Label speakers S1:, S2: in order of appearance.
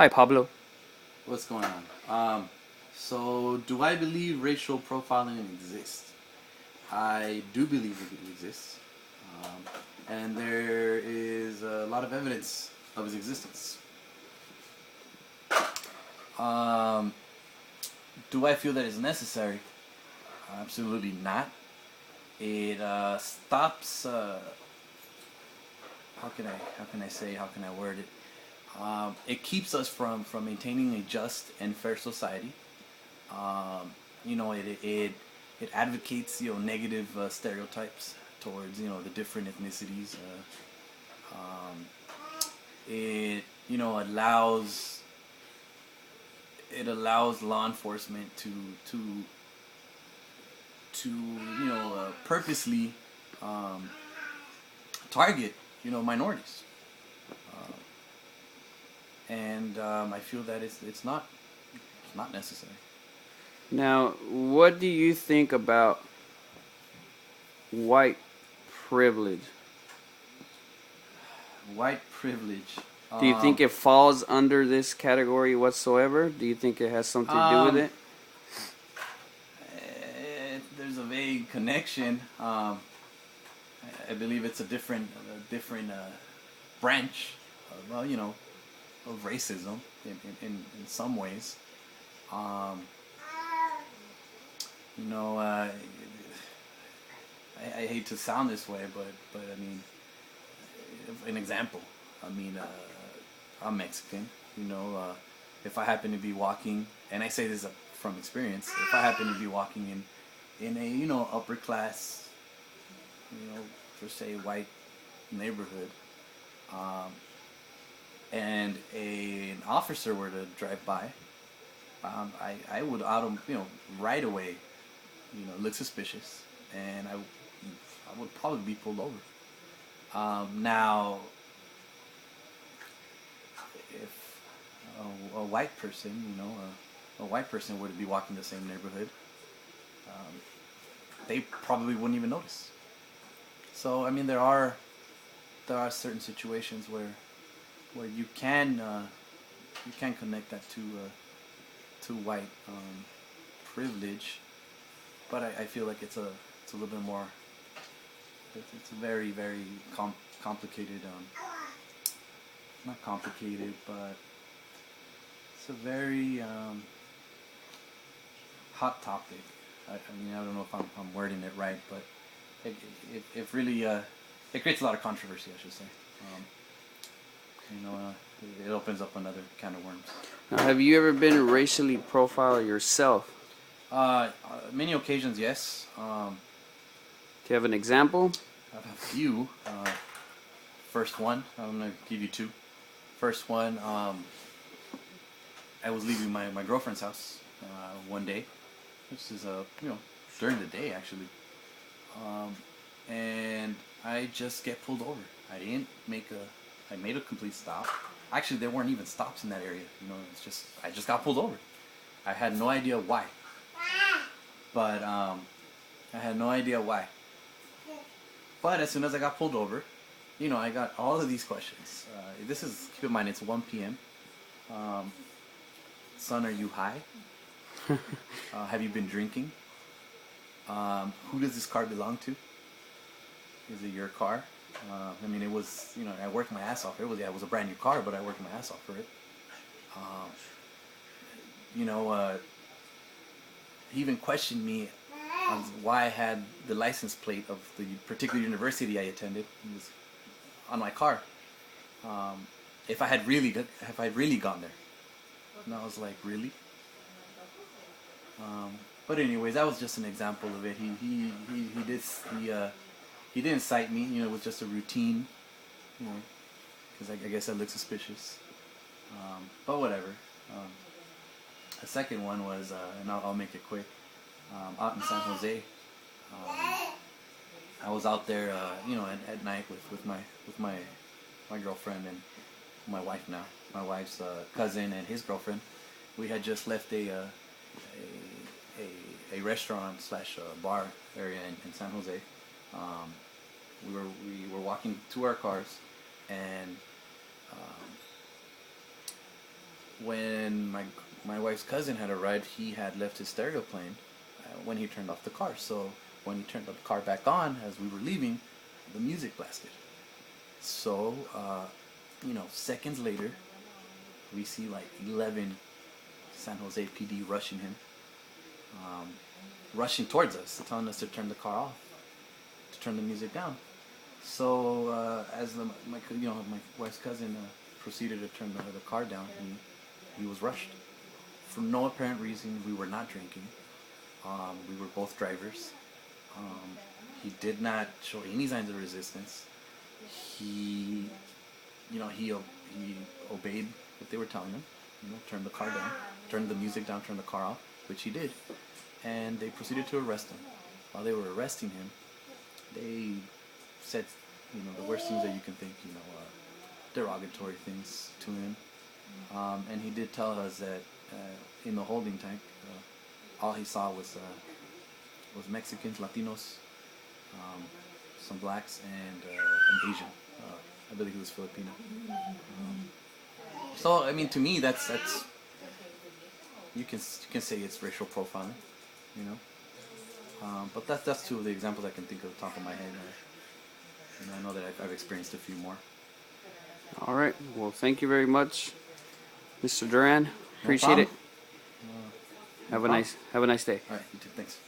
S1: Hi, Pablo.
S2: What's going on? So, do I believe racial profiling exists? I do believe it exists, um, and there is a lot of evidence of its existence. Um, do I feel that it's necessary? Absolutely not. It stops. How can I word it? It keeps us from maintaining a just and fair society. Um, it advocates negative stereotypes towards the different ethnicities. Um, it allows law enforcement to purposely um, target minorities, and I feel that it's not necessary.
S1: Now, what do you think about white privilege?
S2: White privilege.
S1: Do you think
S2: Um,
S1: it falls under this category whatsoever? Do you think it has something to do with
S2: um,
S1: it?
S2: there's a vague connection. I believe it's a different branch of of racism in some ways. Um, you know, I hate to sound this way, but I mean, an example. I mean, I'm Mexican. If I happen to be walking, and I say this from experience, if I happen to be walking in a upper class, per se white neighborhood, um, and an officer were to drive by, I would right away, look suspicious, and I would probably be pulled over. Now, if a white person, a white person were to be walking the same neighborhood, um, they probably wouldn't even notice. So I mean, there are certain situations where you can connect that to white privilege, but I feel like it's a little bit more. It's a very complicated. Not complicated, but it's a very hot topic. I mean, I don't know if I'm wording it right, but it really it creates a lot of controversy, I should say. Um, it opens up another can of worms.
S1: Now, have you ever been racially profiled yourself?
S2: Many occasions, yes.
S1: Do you have an example?
S2: I have a few. First one, I'm gonna give you two. First one, I was leaving my girlfriend's house one day. This is during the day actually, um, and I just get pulled over. I didn't make a I made a complete stop. Actually, there weren't even stops in that area. It's just I just got pulled over. I had no idea why, but I had no idea why. But as soon as I got pulled over, I got all of these questions. This is keep in mind it's 1 p.m. Um, Son, are you high? Have you been drinking? Who does this car belong to? Is it your car? I mean, it was, I worked my ass off. It was a brand new car, but I worked my ass off for it. Um, you know, uh, he even questioned me on why I had the license plate of the particular university I attended. It was on my car. Um, if I had really gone there, and I was like, really? But anyways, that was just an example of it. He did he didn't cite me. It was just a routine. You know, because I guess I looked suspicious. But whatever. Um, the second one was, and I'll make it quick. Out in San Jose, I was out there, at night with my girlfriend and my wife now. My wife's cousin and his girlfriend. We had just left a restaurant slash bar area in San Jose. Um, we were walking to our cars, and um, when my wife's cousin had arrived, he had left his stereo playing when he turned off the car. So when he turned the car back on, as we were leaving, the music blasted. So, seconds later, we see like 11 San Jose PD rushing him, rushing towards us, telling us to turn the car off, to turn the music down. So as my wife's cousin proceeded to turn the car down, he was rushed for no apparent reason. We were not drinking. We were both drivers. He did not show any signs of resistance. He obeyed what they were telling him. Turned the car down, turned the music down, turned the car off, which he did. And they proceeded to arrest him. While they were arresting him, they said, the worst things that you can think, derogatory things to him. And he did tell us that in the holding tank, all he saw was Mexicans, Latinos, some blacks, and an Asian. I believe he was Filipino. So I mean, to me, that's you can say it's racial profiling, But that's two of the examples I can think of the top of my head. I know that I've experienced a few more.
S1: All right. Well, thank you very much, Mr. Duran. Appreciate it. Have a nice day.
S2: All right, you too. Thanks.